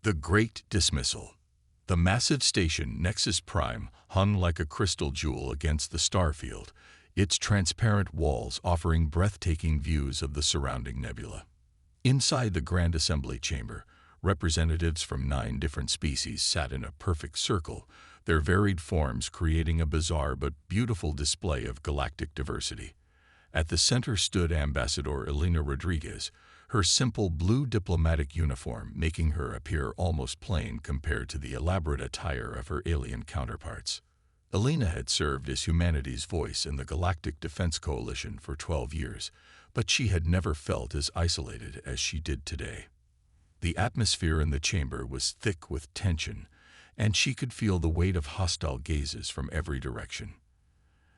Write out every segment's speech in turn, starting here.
The Great Dismissal. The massive station Nexus Prime hung like a crystal jewel against the starfield, its transparent walls offering breathtaking views of the surrounding nebula. Inside the Grand Assembly Chamber, representatives from 9 different species sat in a perfect circle, their varied forms creating a bizarre but beautiful display of galactic diversity. At the center stood Ambassador Elena Rodriguez, her simple blue diplomatic uniform making her appear almost plain compared to the elaborate attire of her alien counterparts. Elena had served as humanity's voice in the Galactic Defense Coalition for 12 years, but she had never felt as isolated as she did today. The atmosphere in the chamber was thick with tension, and she could feel the weight of hostile gazes from every direction.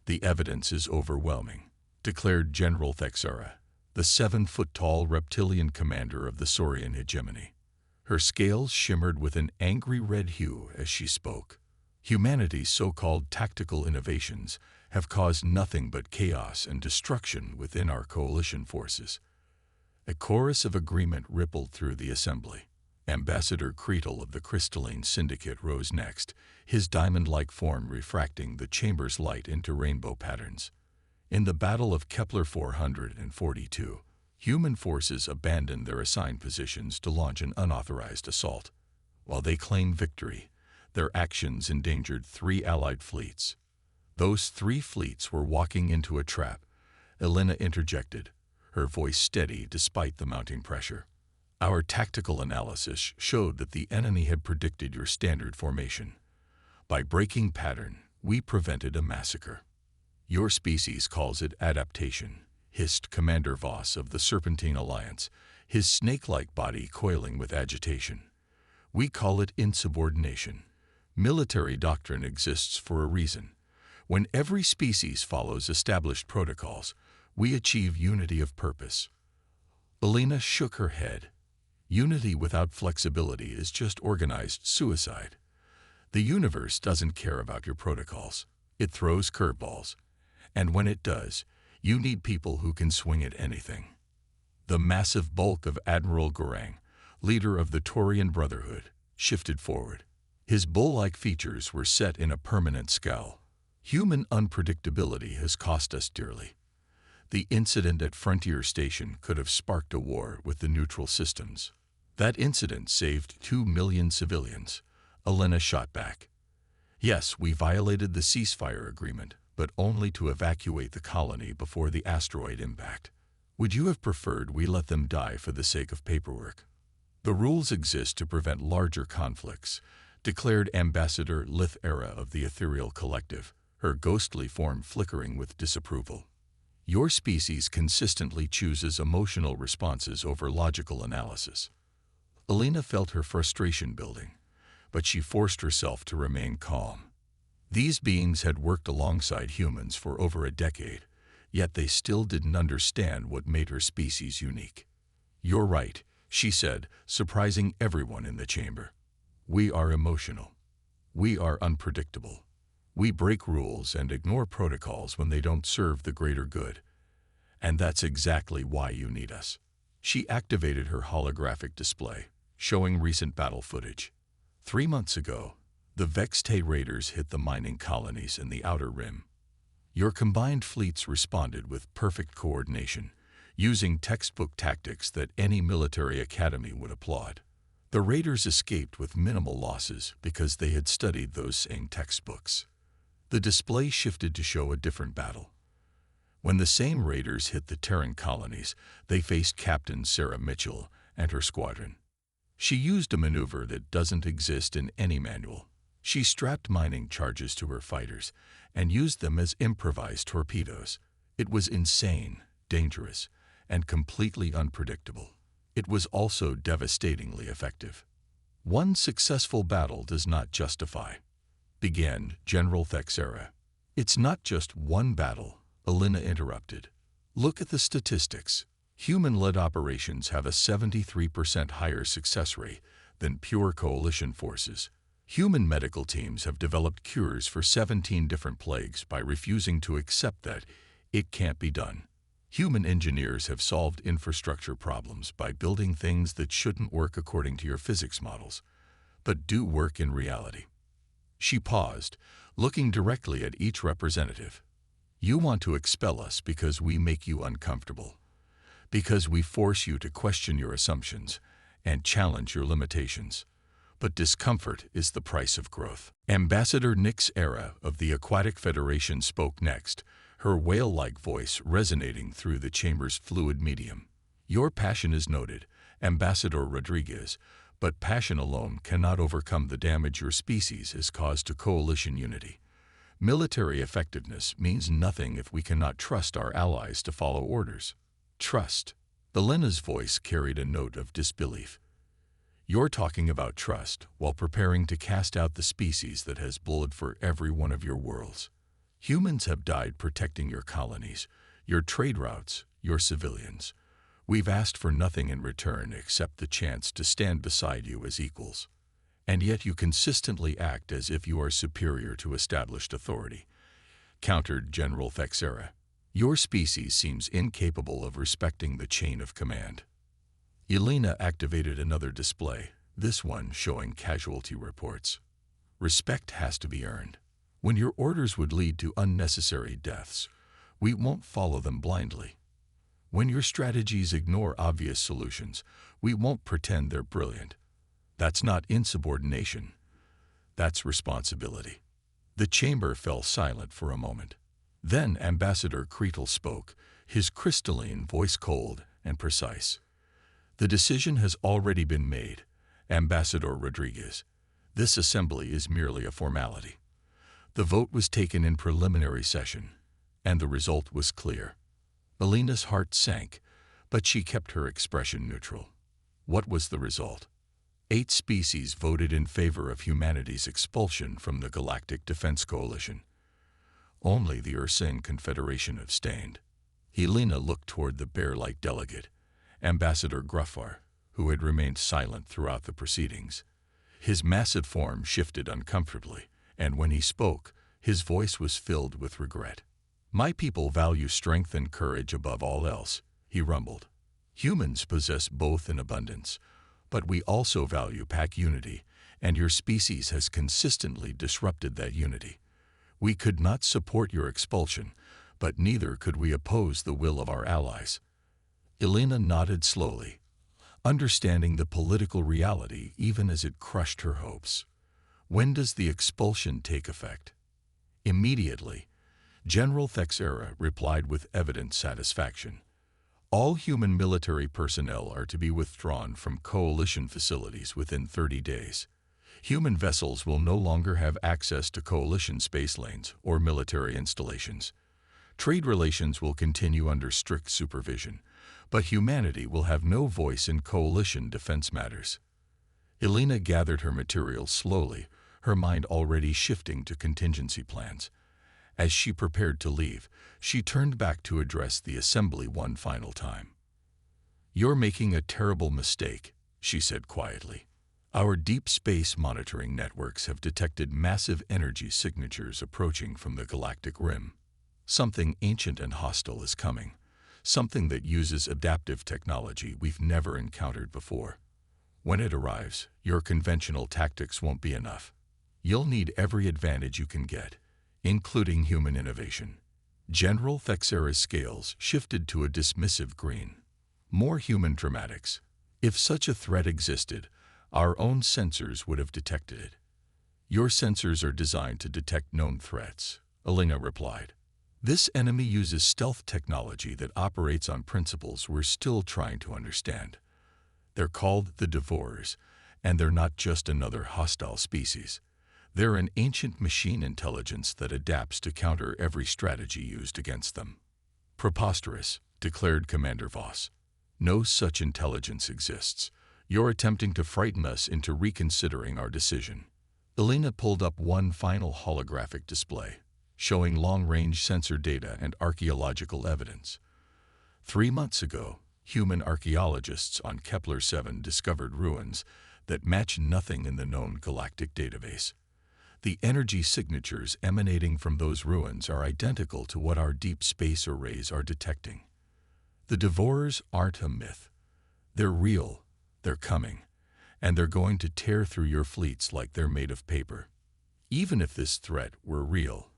"The evidence is overwhelming," declared General Thexara, the 7-foot-tall reptilian commander of the Saurian hegemony. Her scales shimmered with an angry red hue as she spoke. "Humanity's so-called tactical innovations have caused nothing but chaos and destruction within our coalition forces." A chorus of agreement rippled through the assembly. Ambassador Cretel of the Crystalline Syndicate rose next, his diamond-like form refracting the chamber's light into rainbow patterns. In the Battle of Kepler 442, human forces abandoned their assigned positions to launch an unauthorized assault. While they claimed victory, their actions endangered 3 Allied fleets. "Those 3 fleets were walking into a trap," Elena interjected, her voice steady despite the mounting pressure. "Our tactical analysis showed that the enemy had predicted your standard formation. By breaking pattern, we prevented a massacre." "Your species calls it adaptation," hissed Commander Voss of the Serpentine Alliance, his snake-like body coiling with agitation. "We call it insubordination. Military doctrine exists for a reason. When every species follows established protocols, we achieve unity of purpose." Elena shook her head. "Unity without flexibility is just organized suicide. The universe doesn't care about your protocols. It throws curveballs. And when it does, you need people who can swing at anything." The massive bulk of Admiral Gorang, leader of the Taurian Brotherhood, shifted forward. His bull-like features were set in a permanent scowl. "Human unpredictability has cost us dearly. The incident at Frontier Station could have sparked a war with the neutral systems. That incident saved 2 million civilians," Elena shot back. "Yes, we violated the ceasefire agreement, but only to evacuate the colony before the asteroid impact. Would you have preferred we let them die for the sake of paperwork?" "The rules exist to prevent larger conflicts," declared Ambassador Lith Era of the Ethereal Collective, her ghostly form flickering with disapproval. "Your species consistently chooses emotional responses over logical analysis." Elena felt her frustration building, but she forced herself to remain calm. These beings had worked alongside humans for over a decade, yet they still didn't understand what made her species unique. "You're right," she said, surprising everyone in the chamber. "We are emotional. We are unpredictable. We break rules and ignore protocols when they don't serve the greater good. And that's exactly why you need us." She activated her holographic display, showing recent battle footage. 3 months ago, the Vexte Raiders hit the mining colonies in the Outer Rim. Your combined fleets responded with perfect coordination, using textbook tactics that any military academy would applaud. The Raiders escaped with minimal losses because they had studied those same textbooks. The display shifted to show a different battle. When the same Raiders hit the Terran colonies, they faced Captain Sarah Mitchell and her squadron. She used a maneuver that doesn't exist in any manual. She strapped mining charges to her fighters and used them as improvised torpedoes. It was insane, dangerous, and completely unpredictable. It was also devastatingly effective. "One successful battle does not justify," began General Thexara. "It's not just one battle," Elena interrupted. "Look at the statistics. Human-led operations have a 73% higher success rate than pure coalition forces. Human medical teams have developed cures for 17 different plagues by refusing to accept that it can't be done. Human engineers have solved infrastructure problems by building things that shouldn't work according to your physics models. but do work in reality. She paused, looking directly at each representative. You want to expel us because we make you uncomfortable, because we force you to question your assumptions and challenge your limitations. But discomfort is the price of growth. Ambassador Nyx Era of the Aquatic Federation spoke next, her whale-like voice resonating through the chamber's fluid medium. Your passion is noted, Ambassador Rodriguez, but passion alone cannot overcome the damage your species has caused to coalition unity. Military effectiveness means nothing if we cannot trust our allies to follow orders. Trust. Elena's voice carried a note of disbelief. You're talking about trust while preparing to cast out the species that has blood for every one of your worlds. Humans have died protecting your colonies, your trade routes, your civilians. We've asked for nothing in return except the chance to stand beside you as equals. And yet you consistently act as if you are superior to established authority, countered General Thexera. Your species seems incapable of respecting the chain of command. Elena activated another display, this one showing casualty reports. Respect has to be earned. When your orders would lead to unnecessary deaths, we won't follow them blindly. When your strategies ignore obvious solutions, we won't pretend they're brilliant. That's not insubordination. That's responsibility. The chamber fell silent for a moment. Then Ambassador Cretel spoke, his crystalline voice cold and precise. The decision has already been made, Ambassador Rodriguez. This assembly is merely a formality. The vote was taken in preliminary session, and the result was clear. Elena's heart sank, but she kept her expression neutral. What was the result? 8 species voted in favor of humanity's expulsion from the Galactic Defense Coalition. Only the Ursine Confederation abstained. Elena looked toward the bear-like delegate, Ambassador Gruffar, who had remained silent throughout the proceedings. His massive form shifted uncomfortably, and when he spoke, his voice was filled with regret. My people value strength and courage above all else, he rumbled. Humans possess both in abundance, but we also value pack unity, and your species has consistently disrupted that unity. We could not support your expulsion, but neither could we oppose the will of our allies. Elena nodded slowly, understanding the political reality even as it crushed her hopes. When does the expulsion take effect? Immediately, General Thexera replied with evident satisfaction. All human military personnel are to be withdrawn from coalition facilities within 30 days. Human vessels will no longer have access to coalition space lanes or military installations. Trade relations will continue under strict supervision, but humanity will have no voice in coalition defense matters. Elena gathered her materials slowly, her mind already shifting to contingency plans. As she prepared to leave, she turned back to address the assembly one final time. You're making a terrible mistake, she said quietly. Our deep space monitoring networks have detected massive energy signatures approaching from the galactic rim. Something ancient and hostile is coming, something that uses adaptive technology we've never encountered before. When it arrives, your conventional tactics won't be enough. You'll need every advantage you can get, including human innovation. General Thexera's scales shifted to a dismissive green. More human dramatics. If such a threat existed, our own sensors would have detected it. Your sensors are designed to detect known threats, Elena replied. This enemy uses stealth technology that operates on principles we're still trying to understand. They're called the Devourers, and they're not just another hostile species. They're an ancient machine intelligence that adapts to counter every strategy used against them. Preposterous, declared Commander Voss. No such intelligence exists. You're attempting to frighten us into reconsidering our decision. Elena pulled up one final holographic display, showing long-range sensor data and archaeological evidence. 3 months ago, human archaeologists on Kepler-7 discovered ruins that match nothing in the known galactic database. The energy signatures emanating from those ruins are identical to what our deep space arrays are detecting. The Devourers aren't a myth. They're real, they're coming, and they're going to tear through your fleets like they're made of paper. Even if this threat were real,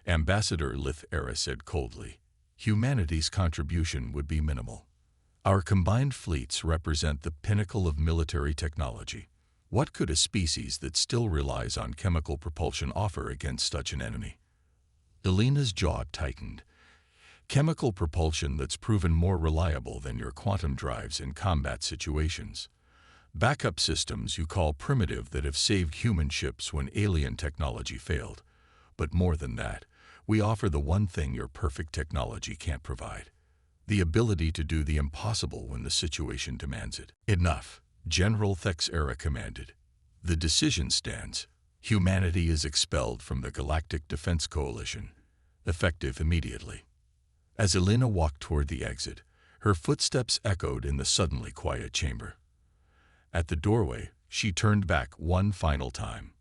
Ambassador Lith-Era said coldly, humanity's contribution would be minimal. Our combined fleets represent the pinnacle of military technology. What could a species that still relies on chemical propulsion offer against such an enemy? Elena's jaw tightened. Chemical propulsion that's proven more reliable than your quantum drives in combat situations. Backup systems you call primitive that have saved human ships when alien technology failed. But more than that, we offer the one thing your perfect technology can't provide. The ability to do the impossible when the situation demands it. Enough, General Thexera commanded. The decision stands. Humanity is expelled from the Galactic Defense Coalition, effective immediately. As Elena walked toward the exit, her footsteps echoed in the suddenly quiet chamber. At the doorway, she turned back one final time.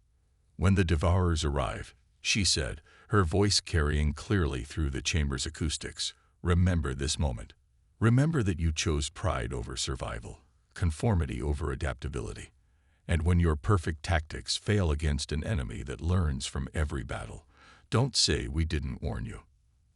When the Devourers arrive, she said, her voice carrying clearly through the chamber's acoustics, remember this moment. Remember that you chose pride over survival, conformity over adaptability. And when your perfect tactics fail against an enemy that learns from every battle, don't say we didn't warn you.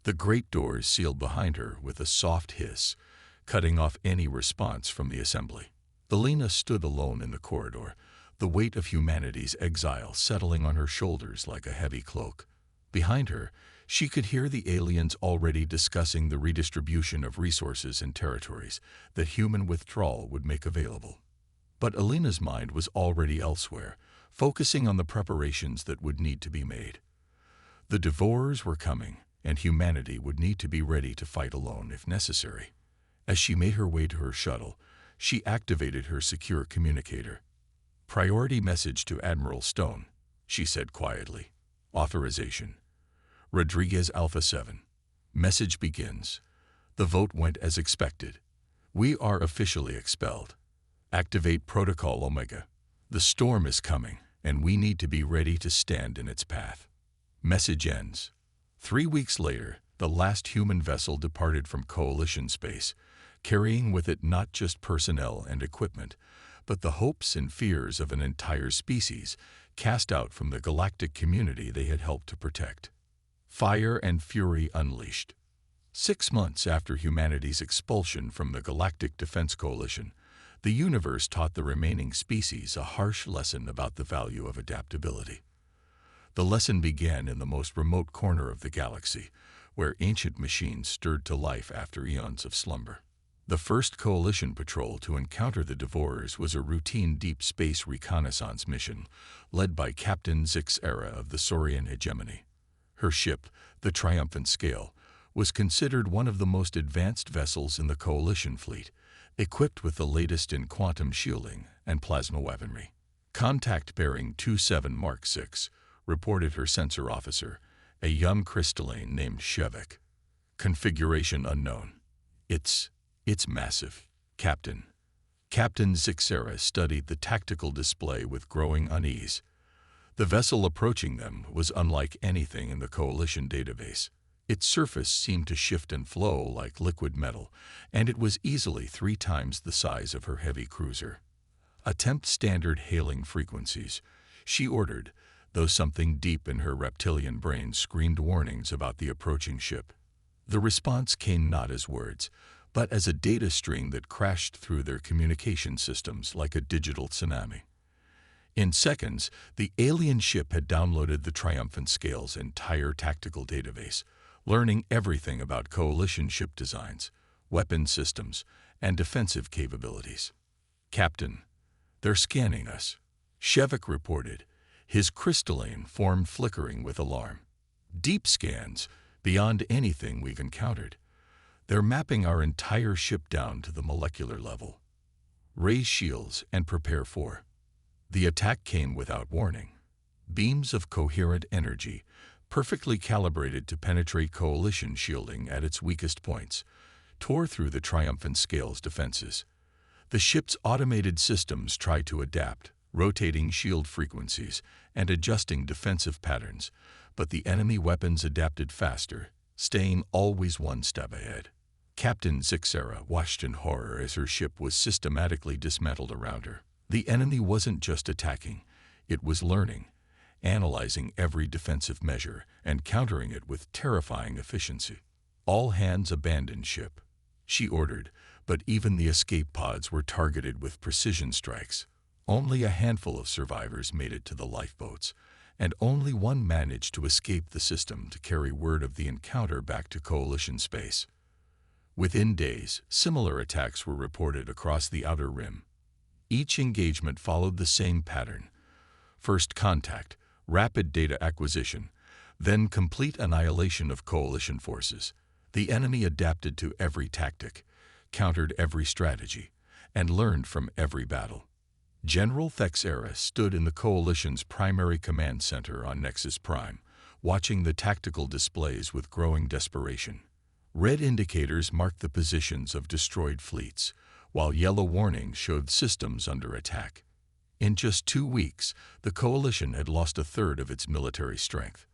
The great doors sealed behind her with a soft hiss, cutting off any response from the assembly. Elena stood alone in the corridor, the weight of humanity's exile settling on her shoulders like a heavy cloak. Behind her, she could hear the aliens already discussing the redistribution of resources and territories that human withdrawal would make available. But Elena's mind was already elsewhere, focusing on the preparations that would need to be made. The Devourers were coming, and humanity would need to be ready to fight alone if necessary. As she made her way to her shuttle, she activated her secure communicator. Priority message to Admiral Stone, she said quietly. Authorization. Rodriguez Alpha 7. Message begins. The vote went as expected. We are officially expelled. Activate Protocol Omega. The storm is coming, and we need to be ready to stand in its path. Message ends. 3 weeks later, the last human vessel departed from Coalition space, carrying with it not just personnel and equipment, but the hopes and fears of an entire species cast out from the galactic community they had helped to protect. Fire and fury unleashed. 6 months after humanity's expulsion from the Galactic Defense Coalition, the universe taught the remaining species a harsh lesson about the value of adaptability. The lesson began in the most remote corner of the galaxy, where ancient machines stirred to life after eons of slumber. The first Coalition patrol to encounter the Devourers was a routine deep space reconnaissance mission led by Captain Zix-Era of the Saurian Hegemony. Her ship, the Triumphant Scale, was considered one of the most advanced vessels in the Coalition fleet, equipped with the latest in quantum shielding and plasma weaponry. Contact bearing 27 Mark 6, reported her sensor officer, a young crystalline named Shevik. Configuration unknown. It's massive, Captain. Captain Zix-Era studied the tactical display with growing unease. The vessel approaching them was unlike anything in the Coalition database. Its surface seemed to shift and flow like liquid metal, and it was easily 3 times the size of her heavy cruiser. Attempt standard hailing frequencies, she ordered, though something deep in her reptilian brain screamed warnings about the approaching ship. The response came not as words, but as a data string that crashed through their communication systems like a digital tsunami. In seconds, the alien ship had downloaded the Triumphant Scale's entire tactical database, learning everything about Coalition ship designs, weapon systems, and defensive capabilities. Captain, they're scanning us, Shevik reported, his crystalline form flickering with alarm. Deep scans, beyond anything we've encountered. They're mapping our entire ship down to the molecular level. Raise shields and prepare for. The attack came without warning. Beams of coherent energy, perfectly calibrated to penetrate Coalition shielding at its weakest points, tore through the Triumphant Scale's defenses. The ship's automated systems tried to adapt, rotating shield frequencies and adjusting defensive patterns, but the enemy weapons adapted faster, staying always one step ahead. Captain Zix-Era watched in horror as her ship was systematically dismantled around her. The enemy wasn't just attacking, it was learning, analyzing every defensive measure and countering it with terrifying efficiency. All hands abandoned ship, she ordered, but even the escape pods were targeted with precision strikes. Only a handful of survivors made it to the lifeboats, and only one managed to escape the system to carry word of the encounter back to Coalition space. Within days, similar attacks were reported across the Outer Rim. Each engagement followed the same pattern: first contact, rapid data acquisition, then complete annihilation of Coalition forces. The enemy adapted to every tactic, countered every strategy, and learned from every battle. General Thexera stood in the Coalition's primary command center on Nexus Prime, watching the tactical displays with growing desperation. Red indicators marked the positions of destroyed fleets, while yellow warnings showed systems under attack. In just 2 weeks, the Coalition had lost a third of its military strength.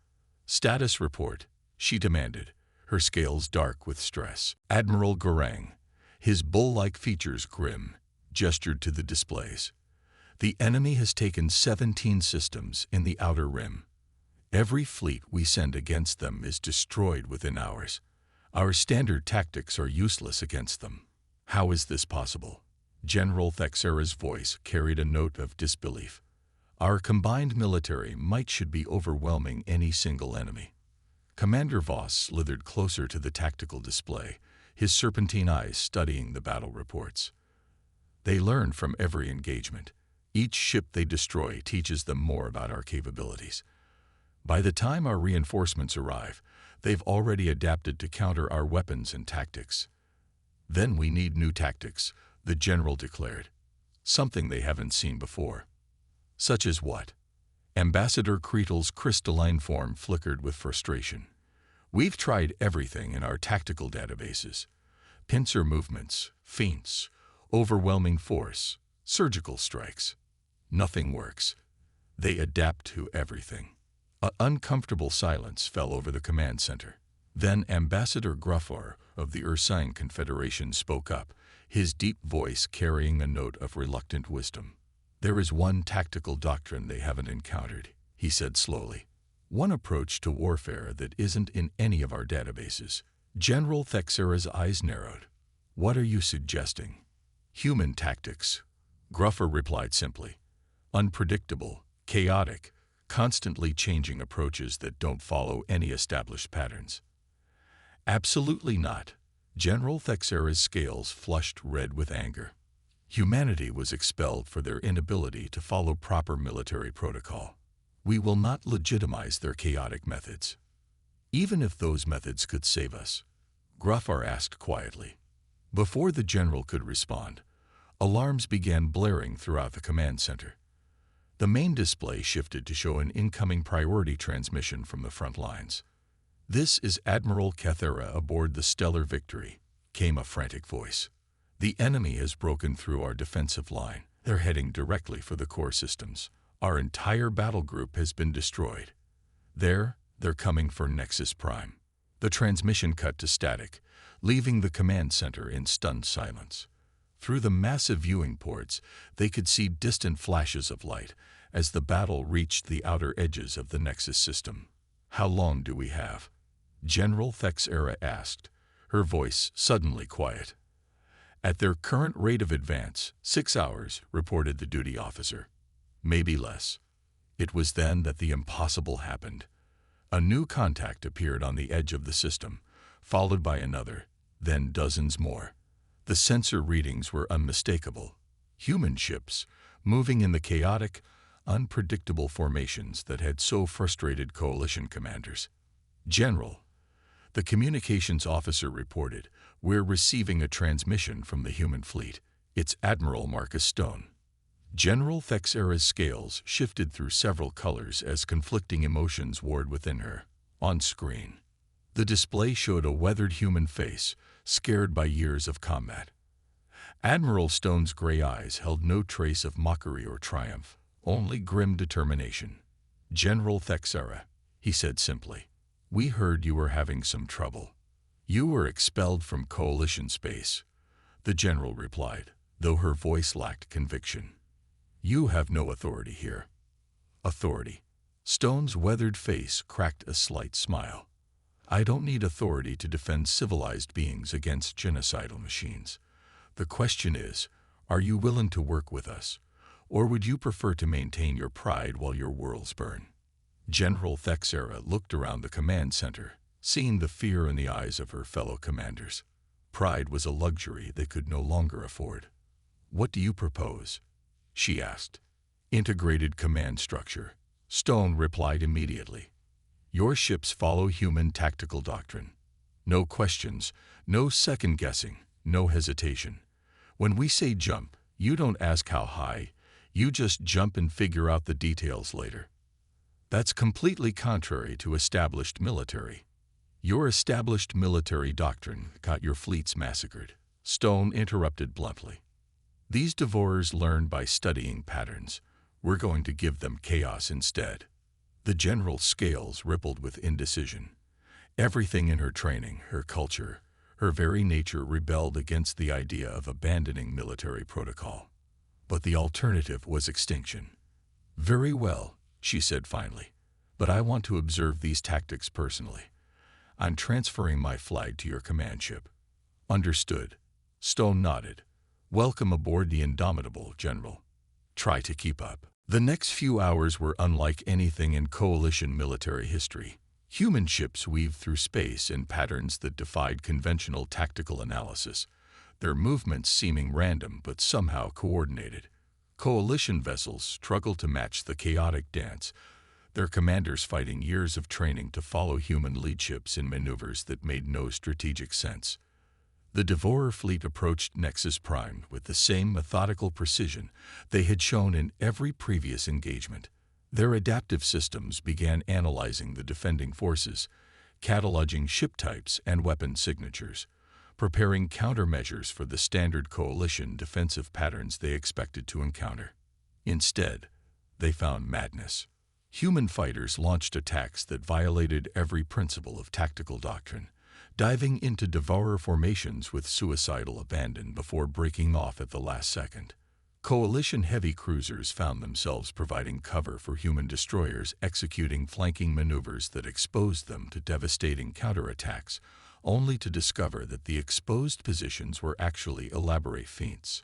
"Status report," she demanded, her scales dark with stress. Admiral Gorang, his bull-like features grim, gestured to the displays. "The enemy has taken 17 systems in the Outer Rim. Every fleet we send against them is destroyed within hours. Our standard tactics are useless against them." "How is this possible?" General Thexera's voice carried a note of disbelief. "Our combined military might should be overwhelming any single enemy." Commander Voss slithered closer to the tactical display, his serpentine eyes studying the battle reports. "They learn from every engagement. Each ship they destroy teaches them more about our capabilities. By the time our reinforcements arrive, they've already adapted to counter our weapons and tactics." "Then we need new tactics," the general declared. "Something they haven't seen before." "Such as what?" Ambassador Cretel's crystalline form flickered with frustration. "We've tried everything in our tactical databases. Pincer movements, feints, overwhelming force, surgical strikes. Nothing works. They adapt to everything." An uncomfortable silence fell over the command center. Then Ambassador Gruffar of the Ursine Confederation spoke up, his deep voice carrying a note of reluctant wisdom. "There is one tactical doctrine they haven't encountered," he said slowly. "One approach to warfare that isn't in any of our databases." General Thexera's eyes narrowed. "What are you suggesting?" "Human tactics," Gruffar replied simply. "Unpredictable, chaotic, constantly changing approaches that don't follow any established patterns." "Absolutely not." General Thexera's scales flushed red with anger. "Humanity was expelled for their inability to follow proper military protocol. We will not legitimize their chaotic methods." "Even if those methods could save us?" Gruffar asked quietly. Before the general could respond, alarms began blaring throughout the command center. The main display shifted to show an incoming priority transmission from the front lines. "This is Admiral Cathera aboard the Stellar Victory," came a frantic voice. "The enemy has broken through our defensive line. They're heading directly for the core systems. Our entire battle group has been destroyed. They're coming for Nexus Prime." The transmission cut to static, leaving the command center in stunned silence. Through the massive viewing ports, they could see distant flashes of light as the battle reached the outer edges of the Nexus system. "How long do we have?" General Thexera asked, her voice suddenly quiet. "At their current rate of advance, 6 hours," reported the duty officer. "Maybe less." It was then that the impossible happened. A new contact appeared on the edge of the system, followed by another, then dozens more. The sensor readings were unmistakable. Human ships, moving in the chaotic, unpredictable formations that had so frustrated Coalition commanders. "General," the communications officer reported, "we're receiving a transmission from the human fleet. It's Admiral Marcus Stone." General Thexera's scales shifted through several colors as conflicting emotions warred within her. On screen, the display showed a weathered human face, scared by years of combat. Admiral Stone's gray eyes held no trace of mockery or triumph, only grim determination. "General Thexera," he said simply, "we heard you were having some trouble." "You were expelled from Coalition space," the general replied, though her voice lacked conviction. You have no authority here. Authority. Stone's weathered face cracked a slight smile. I don't need authority to defend civilized beings against genocidal machines. The question is, are you willing to work with us? Or would you prefer to maintain your pride while your worlds burn? General Thexera looked around the command center, seeing the fear in the eyes of her fellow commanders. Pride was a luxury they could no longer afford. What do you propose? She asked. Integrated command structure. Stone replied immediately. Your ships follow human tactical doctrine. No questions, no second-guessing, no hesitation. When we say jump, you don't ask how high, you just jump and figure out the details later. That's completely contrary to established military. Your established military doctrine got your fleets massacred. Stone interrupted bluntly. These devourers learn by studying patterns. We're going to give them chaos instead. The general's scales rippled with indecision. Everything in her training, her culture, her very nature rebelled against the idea of abandoning military protocol. But the alternative was extinction. Very well, she said finally, but I want to observe these tactics personally. I'm transferring my flag to your command ship. Understood. Stone nodded. Welcome aboard the Indomitable, General. Try to keep up. The next few hours were unlike anything in Coalition military history. Human ships weaved through space in patterns that defied conventional tactical analysis, their movements seeming random but somehow coordinated. Coalition vessels struggled to match the chaotic dance, their commanders fighting years of training to follow human lead ships in maneuvers that made no strategic sense. The Devourer fleet approached Nexus Prime with the same methodical precision they had shown in every previous engagement. Their adaptive systems began analyzing the defending forces, cataloging ship types and weapon signatures, preparing countermeasures for the standard coalition defensive patterns they expected to encounter. Instead, they found madness. Human fighters launched attacks that violated every principle of tactical doctrine, diving into Devourer formations with suicidal abandon before breaking off at the last second. Coalition heavy cruisers found themselves providing cover for human destroyers executing flanking maneuvers that exposed them to devastating counterattacks, only to discover that the exposed positions were actually elaborate feints.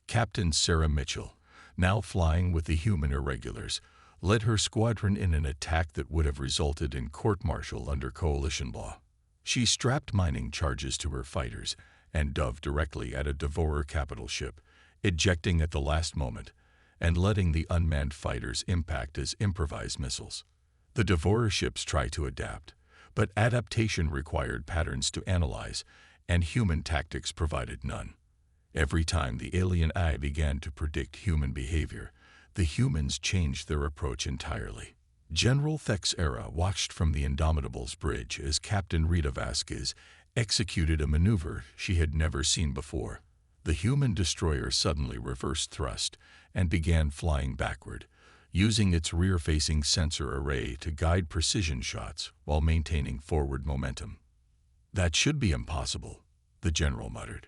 Captain Sarah Mitchell, now flying with the human irregulars, led her squadron in an attack that would have resulted in court-martial under coalition law. She strapped mining charges to her fighters and dove directly at a Devourer capital ship, ejecting at the last moment and letting the unmanned fighters impact as improvised missiles. The Devourer ships tried to adapt, but adaptation required patterns to analyze, and human tactics provided none. Every time the alien eye began to predict human behavior, the humans changed their approach entirely. General Thexera watched from the Indomitable's bridge as Captain Rita Vasquez executed a maneuver she had never seen before. The human destroyer suddenly reversed thrust and began flying backward, using its rear-facing sensor array to guide precision shots while maintaining forward momentum. That should be impossible, the general muttered.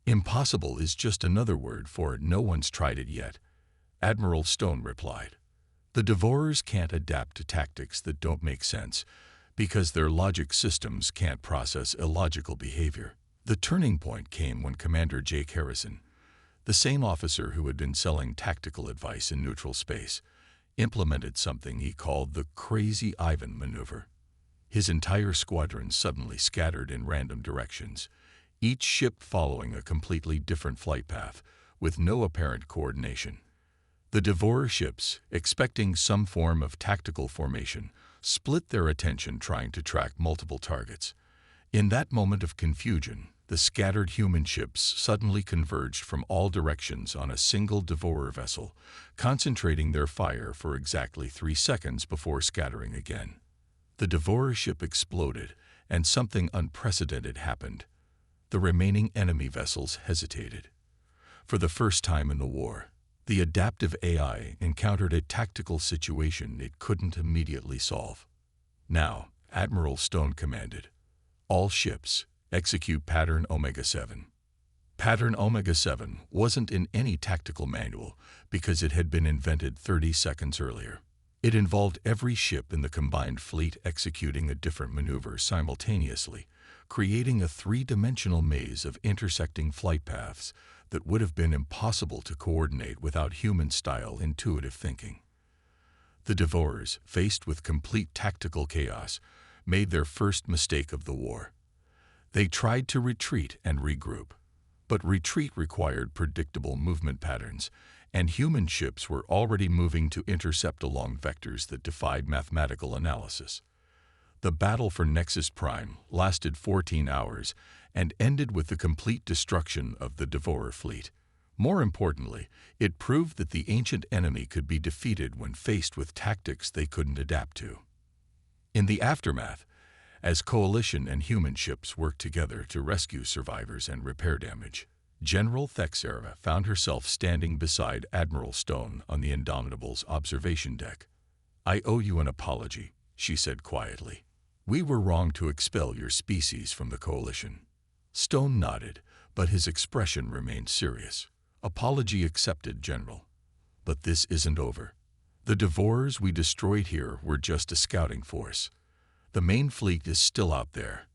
Impossible is just another word for no one's tried it yet, Admiral Stone replied. The Devourers can't adapt to tactics that don't make sense because their logic systems can't process illogical behavior. The turning point came when Commander Jake Harrison, the same officer who had been selling tactical advice in neutral space, implemented something he called the Crazy Ivan maneuver. His entire squadron suddenly scattered in random directions, each ship following a completely different flight path, with no apparent coordination. The Devourer ships, expecting some form of tactical formation, split their attention trying to track multiple targets. In that moment of confusion, the scattered human ships suddenly converged from all directions on a single Devourer vessel, concentrating their fire for exactly 3 seconds before scattering again. The Devourer ship exploded, and something unprecedented happened. The remaining enemy vessels hesitated. For the first time in the war, the adaptive AI encountered a tactical situation it couldn't immediately solve. Now, Admiral Stone commanded, all ships, execute pattern Omega-7. Pattern Omega-7 wasn't in any tactical manual because it had been invented 30 seconds earlier. It involved every ship in the combined fleet executing a different maneuver simultaneously, creating a three-dimensional maze of intersecting flight paths that would have been impossible to coordinate without human-style intuitive thinking. The Devourers, faced with complete tactical chaos, made their first mistake of the war. They tried to retreat and regroup, but retreat required predictable movement patterns, and human ships were already moving to intercept along vectors that defied mathematical analysis. The battle for Nexus Prime lasted 14 hours and ended with the complete destruction of the Devourer fleet. More importantly, it proved that the ancient enemy could be defeated when faced with tactics they couldn't adapt to. In the aftermath, as Coalition and human ships worked together to rescue survivors and repair damage, General Thexera found herself standing beside Admiral Stone on the Indomitable's observation deck. "I owe you an apology," she said quietly. "We were wrong to expel your species from the Coalition." Stone nodded, but his expression remained serious. "Apology accepted, General. But this isn't over. The Devourers we destroyed here were just a scouting force. The main fleet is still out there,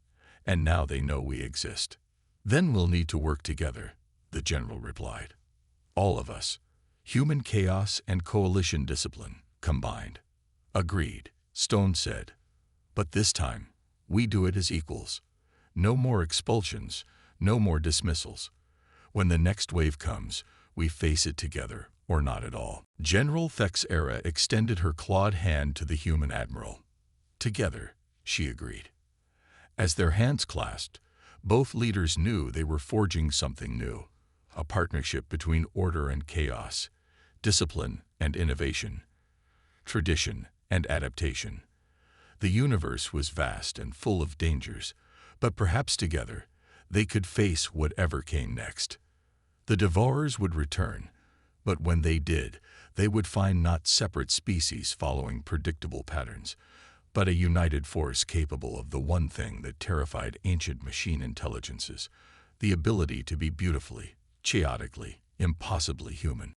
and now they know we exist." "Then we'll need to work together," the General replied. "All of us. Human chaos and Coalition discipline, combined." "Agreed," Stone said. "But this time, we do it as equals. No more expulsions, no more dismissals. When the next wave comes, we face it together, or not at all." General Thexera extended her clawed hand to the human admiral. "Together," she agreed. As their hands clasped, both leaders knew they were forging something new, a partnership between order and chaos, discipline and innovation, tradition and adaptation. The universe was vast and full of dangers, but perhaps together they could face whatever came next. The Devourers would return, but when they did, they would find not separate species following predictable patterns, but a united force capable of the one thing that terrified ancient machine intelligences, the ability to be beautifully, chaotically, impossibly human.